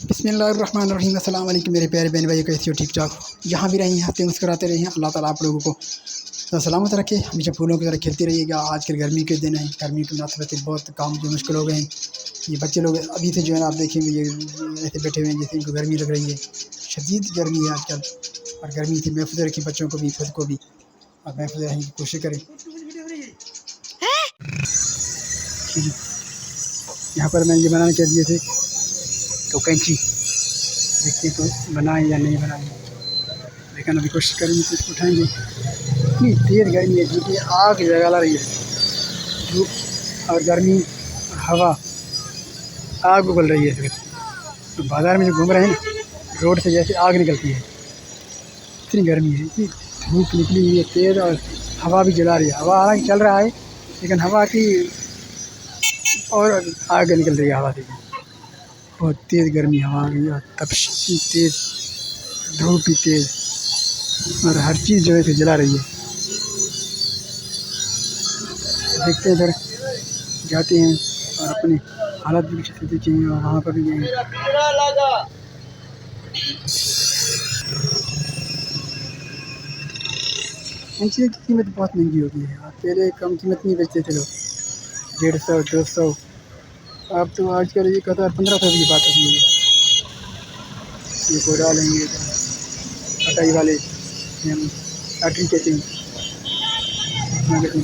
بسم اللہ الرحمن الرحیم۔ السلام علیکم میرے پیارے بہن بھائی، کیسے ہو؟ ٹھیک ٹھاک ہو؟ جہاں بھی رہیں ہنستے مسکراتے رہیں، اللہ تعالیٰ آپ لوگوں کو سلامت رکھے، ہمیشہ پھولوں کی طرح کھیلتے رہیے گا۔ آج کل گرمی کے دن ہیں، گرمی کی مناسبت سے بہت کام جو مشکل ہو گئے ہیں۔ یہ بچے لوگ ابھی سے جو ہے نا، آپ دیکھیں گے یہ ایسے بیٹھے ہوئے ہیں جیسے ان کو گرمی لگ رہی ہے۔ شدید گرمی ہے آج کل، اور گرمی سے محفوظ رکھیں بچوں کو بھی، خود کو بھی، اور محفوظ رہنے کی کوشش کریں۔ یہاں پر میں یہ بنانے کے دیے تھے تو کینچی، دیکھتے تو بنائیں یا نہیں بنائیں، لیکن ابھی کوشش کریں گے کہ اس کو اٹھائیں گے۔ اتنی تیز گرمی ہے جوکہ آگ جلا رہی ہے، دھوپ اور گرمی اور ہوا، آگ اگل رہی ہے اس وقت۔ تو بازار میں جو گھوم رہے ہیں نا، روڈ سے جیسے آگ نکلتی ہے، اتنی گرمی ہے، اتنی دھوپ نکلی ہوئی ہے تیز، اور ہوا بھی جلا رہی ہے۔ ہوا حالانکہ چل رہا ہے، لیکن ہوا کی اور آگ نکل رہی ہے ہوا سے۔ بہت تیز گرمی ہوا آ گئی، اور تپش اتنی تیز، دھوپ بھی تیز، اور ہر چیز جو ہے اسے جلا رہی ہے۔ دیکھتے ہیں ادھر جاتے ہیں اور اپنی حالت بھی کچھ دیکھیں گے، اور وہاں پر بھی جائیں گے۔ ان چیزوں کی قیمت بہت مہنگی ہوتی ہے، اور پہلے کم قیمت نہیں بیچتے تھے لوگ، 150 200، اب تو آج کل یہ قطار 1500 کی بات ہوتی ہے۔ یہ کو ڈالیں گے کٹائی والے، ہم کاٹری کہتے ہیں،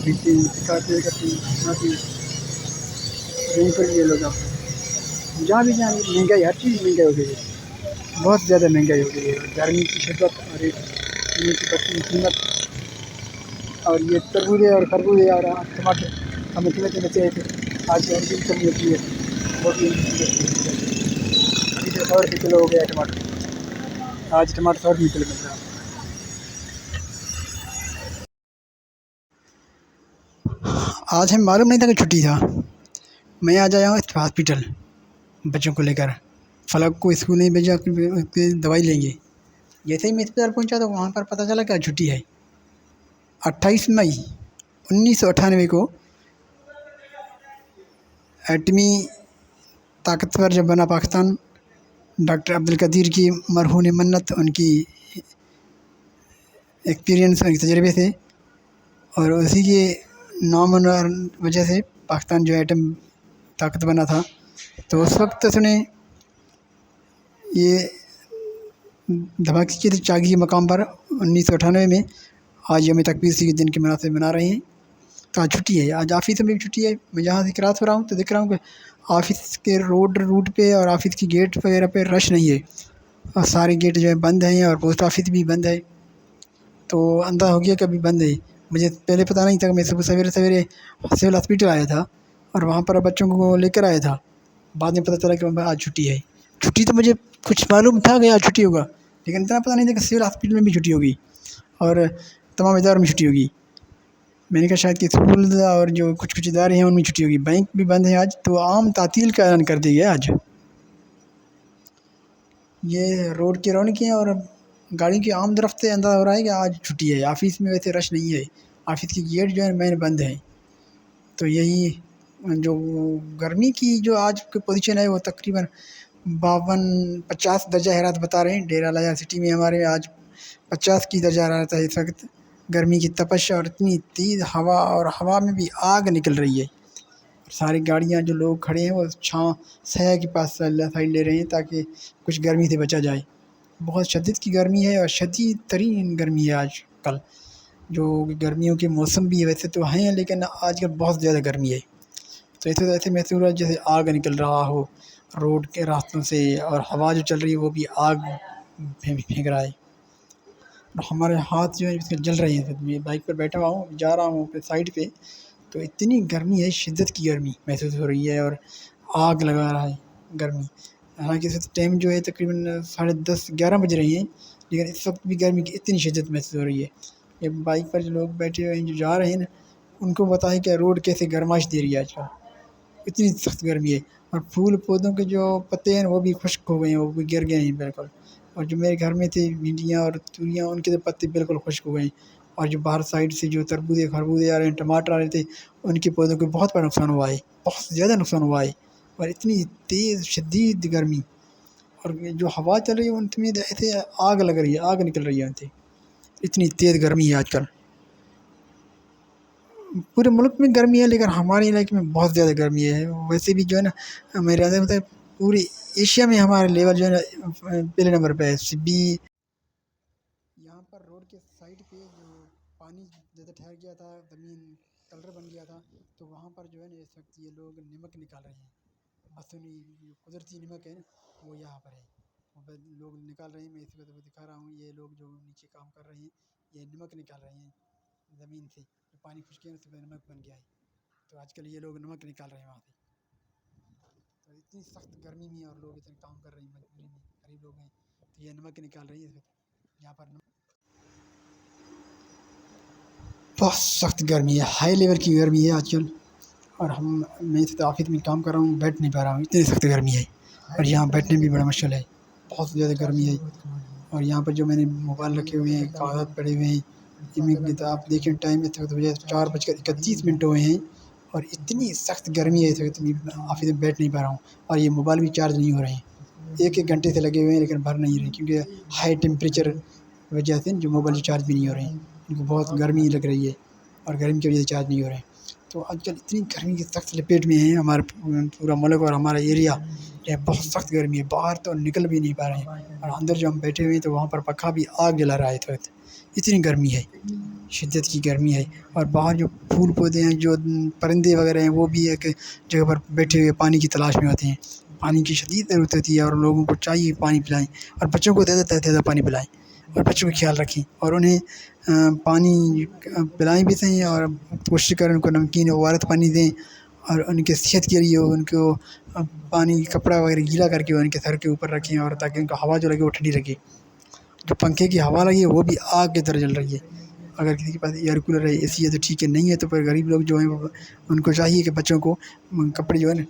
بیچتے ہیں، کاٹتے کرتے ہیں، کھاتے ہیں، یہیں پر یہ لوگ آپ جہاں بھی جائیں گے مہنگائی، ہر چیز مہنگائی ہو گئی ہے، بہت زیادہ مہنگائی ہو گئی ہے۔ گرمی کی شدت، اور ایک چیز کی بڑھتی ہوئی قیمت، اور یہ تربوزے اور خربوزے اور ٹماٹر ہمیں قیمتیں بچے تھے، آج کل ان کی کمی ہوتی ہے، وہ بھی ابھی تو 100 روپے کلو ہو گیا ٹماٹر، آج ٹماٹر 100 روپے کلو مل رہا ہے۔ آج ہمیں معلوم نہیں تھا کہ چھٹی تھا، میں آج آیا ہوں ہاسپٹل بچوں کو لے کر۔ فلک کو اسکول نہیں بھیجا کہ دوائی لیں گے، جیسے ہی میں اسپتال پہنچا تو وہاں پر پتہ چلا کہ آج چھٹی ہے۔ 28 مئی 1998 کو ایٹمی طاقتور جب بنا پاکستان، ڈاکٹر عبدالقدیر کی مرہون منت، ان کی ایکسپیرینس، ان کے تجربے سے، اور اسی کے نام اور وجہ سے پاکستان جو ایٹم طاقت بنا تھا۔ تو اس وقت اس نے یہ دھماکے کی تھی چاگی کے مقام پر 1998 میں۔ آج یوم تکبیر کے دن کے مناسب منا رہے ہیں، تو آج چھٹی ہے، آج آفس میں بھی چھٹی ہے۔ میں جہاں سے کراس ہو رہا ہوں تو دیکھ رہا ہوں کہ آفس کے روٹ پہ اور آفس کی گیٹ وغیرہ پہ رش نہیں ہے، اور سارے گیٹ جو ہے بند ہیں، اور پوسٹ آفس بھی بند ہے۔ تو اندازہ ہو گیا کہ ابھی بند ہے۔ مجھے پہلے پتہ نہیں تھا کہ میں صبح سویرے سول ہاسپٹل آیا تھا، اور وہاں پر بچوں کو لے کر آیا تھا۔ بعد میں پتہ چلا کہ آج چھٹی ہے۔ چھٹی تو مجھے کچھ معلوم تھا کہ آج چھٹی ہوگا، لیکن اتنا پتہ نہیں تھا کہ سول ہاسپٹل میں بھی چھٹی ہوگی، اور تمام اداروں میں چھٹی ہوگی۔ میں نے کہا شاید کہ اسکول اور جو کچھ ادارے ہیں ان میں چھٹی ہوگی، بینک بھی بند ہے آج، تو عام تعطیل کا اعلان کر دیا گیا آج۔ یہ روڈ کی رونقیں اور گاڑی کی آمد رفت سے اندازہ ہو رہا ہے کہ آج چھٹی ہے۔ آفس میں ویسے رش نہیں ہے، آفس کی گیٹ جو ہے مین بند ہے۔ تو یہی جو گرمی کی جو آج کی پوزیشن ہے وہ تقریباً 50 درجہ حرارت بتا رہے ہیں۔ ڈیرہ لائر سٹی میں ہمارے آج 50 کی درجہ حرارت ہے اس وقت۔ گرمی کی تپش اور اتنی تیز ہوا، اور ہوا میں بھی آگ نکل رہی ہے۔ ساری گاڑیاں جو لوگ کھڑے ہیں وہ چھاؤں سایہ کے پاس سائڈ لے رہے ہیں تاکہ کچھ گرمی سے بچا جائے۔ بہت شدید کی گرمی ہے، اور شدید ترین گرمی ہے آج کل۔ جو گرمیوں کے موسم بھی ویسے تو ہیں، لیکن آج کل بہت زیادہ گرمی ہے۔ تو ایسے محسوس ہو رہا ہے جیسے آگ نکل رہا ہو روڈ کے راستوں سے، اور ہوا جو چل رہی ہے وہ بھی آگ پھینک رہا ہے، اور ہمارے ہاتھ جو ہے جل رہے ہیں۔ میں بائک پر بیٹھا ہوا ہوں، جا رہا ہوں سائڈ پہ، تو اتنی گرمی ہے، شدت کی گرمی محسوس ہو رہی ہے، اور آگ لگا رہا ہے گرمی۔ حالانکہ اس ٹائم جو ہے تقریباً 10:30 11 بج رہی ہیں، لیکن اس وقت بھی گرمی کی اتنی شدت محسوس ہو رہی ہے۔ یہ بائک پر جو لوگ بیٹھے ہوئے ہیں، جو جا رہے ہیں نا، ان کو بتائیں کہ روڈ کیسے گرماش دے رہی ہے آج کل، اتنی سخت گرمی ہے۔ اور پھول پودوں کے جو پتے ہیں وہ بھی خشک ہو گئے ہیں، وہ بھی گر گئے ہیں بالکل۔ اور جو میرے گھر میں تھے بھنڈیاں اور توریاں، ان کے تو پتے بالکل خشک ہو گئے ہیں۔ اور جو باہر سائڈ سے جو تربوزے خربوزے آ رہے ہیں، ٹماٹر آ رہے تھے، ان کے پودوں کو بہت بڑا نقصان ہوا ہے، بہت زیادہ نقصان ہوا ہے۔ اور اتنی تیز شدید گرمی، اور یہ جو ہوا چل رہی ہے ان میں ایسے آگ لگ رہی ہے، آگ نکل رہی ہے ان سے، اتنی تیز گرمی ہے آج کل۔ پورے ملک میں گرمی ہے لیکن ہمارے علاقے میں بہت زیادہ گرمی ہے۔ ویسے بھی جو ہے نا میرے یاد ہے پوری ایشیا میں ہمارا لیول جو ہے نا پہلے نمبر پہ ہے۔ بھی یہاں پر روڈ کے سائڈ پہ جو پانی زیادہ ٹھہر گیا تھا، زمین کلر بن گیا تھا، تو وہاں پر جو ہے نا اس وقت یہ لوگ نمک نکال رہے ہیں۔ مصنوعی جو قدرتی نمک ہے نا وہ یہاں پر ہے، وہاں پہ لوگ نکال رہے ہیں۔ میں اس وقت وہ دکھا رہا ہوں، یہ لوگ جو نیچے کام کر رہے ہیں یہ نمک نکال رہے ہیں زمین سے، جو پانی خشک ہے اس پہ نمک بن گیا ہے، تو آج کل یہ لوگ نمک نکال رہے ہیں وہاں سے۔ تو اتنی سخت گرمی میں اور لوگ اتنے کام کر رہے ہیں مجبوری میں، غریب لوگ ہیں تو یہ نمک نکال رہے ہیں اس وقت یہاں پر بہت سخت گرمی ہے، ہائی لیول کی گرمی ہے آج کل۔ اور میں اس آفس میں کام کر رہا ہوں، بیٹھ نہیں پا رہا ہوں، اتنی سخت گرمی ہے، اور یہاں بیٹھنے بھی بڑا مشکل ہے، بہت زیادہ گرمی ہے۔ اور یہاں پر جو میں نے موبائل رکھے ہوئے ہیں، کاغذات پڑے ہوئے ہیں، ان میں آپ دیکھیں ٹائم اس وقت 4:31 ہوئے ہیں، اور اتنی سخت گرمی ہے اس وقت آفس میں بیٹھ نہیں پا رہا ہوں، اور یہ موبائل بھی چارج نہیں ہو رہے ہیں، ایک گھنٹے سے لگے ہوئے ہیں لیکن بھر نہیں رہے، کیونکہ ہائی ٹیمپریچر وجہ سے جو موبائل چارج بھی نہیں ہو رہے ہیں، ان کو بہت گرمی لگ رہی ہے، اور گرمی کی وجہ سے چارج نہیں ہو رہے ہیں۔ تو آج کل اتنی گرمی کی سخت لپیٹ میں ہے ہمارا پورا ملک اور ہمارا ایریا، یہ بہت سخت گرمی ہے، باہر تو نکل بھی نہیں پا رہے ہیں، اور اندر جو ہم بیٹھے ہوئے ہیں تو وہاں پر پنکھا بھی آگ جلا رہا ہے اس وقت، اتنی گرمی ہے، شدت کی گرمی ہے۔ اور باہر جو پھول پودے ہیں، جو پرندے وغیرہ ہیں، وہ بھی ایک جگہ پر بیٹھے ہوئے پانی کی تلاش میں ہوتے ہیں، پانی کی شدید ضرورت ہوتی ہے، اور لوگوں کو چاہیے پانی پلائیں، اور بچوں کو زیادہ سے زیادہ پانی پلائیں، اور بچوں کا خیال رکھیں، اور انہیں پانی پلائیں بھی صحیح، اور کوشش کریں ان کو نمکین وارد پانی دیں، اور ان کے صحت کے لیے ان کو پانی کپڑا وغیرہ گیلا کر کے ان کے سر کے اوپر رکھیں، اور تاکہ ان کو ہوا جو لگے وہ ٹھنڈی لگے۔ جو پنکھے کی ہوا لگی ہے وہ بھی آگ کی طرح جل رہی ہے۔ اگر کسی کے پاس ایئر کولر ہے، اے سی ہے تو ٹھیک ہے، نہیں ہے تو پھر غریب لوگ جو ہیں ان کو چاہیے کہ بچوں کو کپڑے جو ہے نا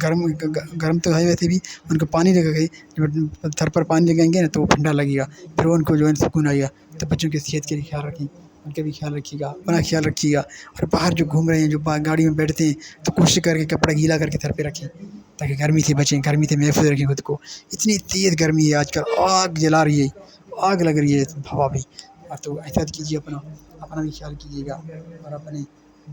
گرم تو ہے ویسے بھی، ان کو پانی لگا کے جب سر پر پانی لگائیں گے نا تو وہ ٹھنڈا لگے گا، پھر ان کو جو ہے سکون آئے گا۔ تو بچوں کی صحت کے لیے خیال رکھیں، ان کا بھی خیال رکھیے گا، اپنا خیال رکھیے گا۔ اور باہر جو گھوم رہے ہیں، جو گاڑی میں بیٹھتے ہیں، تو کوشش کر کے کپڑا گیلا کر کے سر پہ رکھیں تاکہ گرمی سے بچیں، گرمی سے محفوظ رکھیں خود کو۔ اتنی تیز گرمی ہے آج کل، آگ جلا رہی ہے، آگ لگ رہی ہے ہوا بھی۔ اور تو احتیاط کیجیے، اپنا بھی خیال کیجیے گا، اور اپنے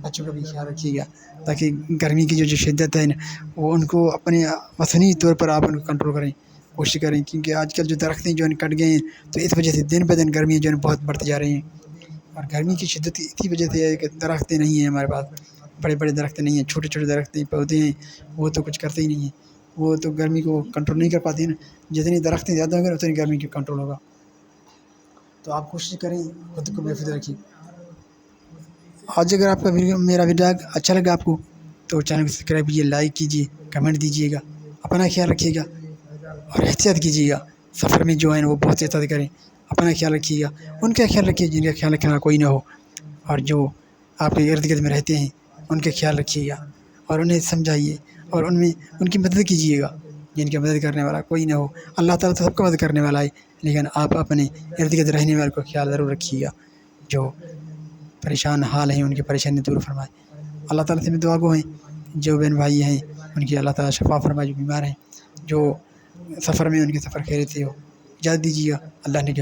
بچوں کا بھی خیال رکھیے گا، تاکہ گرمی کی جو شدت ہے نا وہ ان کو اپنے مصنوعی طور پر آپ ان کو کنٹرول کریں، کوشش کریں، کیونکہ آج کل جو درختیں جو کٹ گئے ہیں تو اس وجہ سے دن بہ دن گرمیاں جو ہے بہت بڑھتی جا رہی ہیں۔ اور گرمی کی شدت اسی وجہ سے ہے کہ درختیں نہیں ہیں ہمارے پاس، بڑے بڑے درخت نہیں ہیں، چھوٹے چھوٹے درخت پودے ہیں، وہ تو کچھ کرتے ہی نہیں ہیں، وہ تو گرمی کو کنٹرول نہیں کر پاتے ہیں نا۔ جتنی درختیں زیادہ ہوں گے اتنی گرمی کی کنٹرول ہوگا۔ تو آپ کوشش کریں خود کو محفوظ رکھیں۔ آج اگر آپ کا میرا ویڈیو اچھا لگا آپ کو تو چینل کو سبسکرائب کیجیے، لائک کیجیے، کمنٹ دیجیے گا، اپنا خیال رکھیے گا، اور احتیاط کیجیے گا، سفر میں جو ہے وہ بہت احتیاط کریں، اپنا خیال رکھیے گا، ان کا خیال رکھیے جن کا خیال رکھنے والا کوئی نہ ہو، اور جو آپ کے ارد گرد میں رہتے ہیں ان کا خیال رکھیے گا، اور انہیں سمجھائیے، اور ان کی مدد کیجیے گا جن کی مدد کرنے والا کوئی نہ ہو۔ اللہ تعالیٰ تو سب کو مدد کرنے والا ہے، لیکن آپ اپنے ارد گرد رہنے والے کو خیال ضرور رکھیے گا، جو پریشان حال ہیں ان کی پریشانی دور فرمائے۔ اللہ تعالیٰ سے میں دعا گو ہیں، جو بہن بھائی ہیں ان کی اللہ تعالیٰ شفا فرمائے، جو بیمار ہیں، جو سفر میں ان کے سفر خیریت سے ہو۔ اجازت دیجیے گا، اللہ نے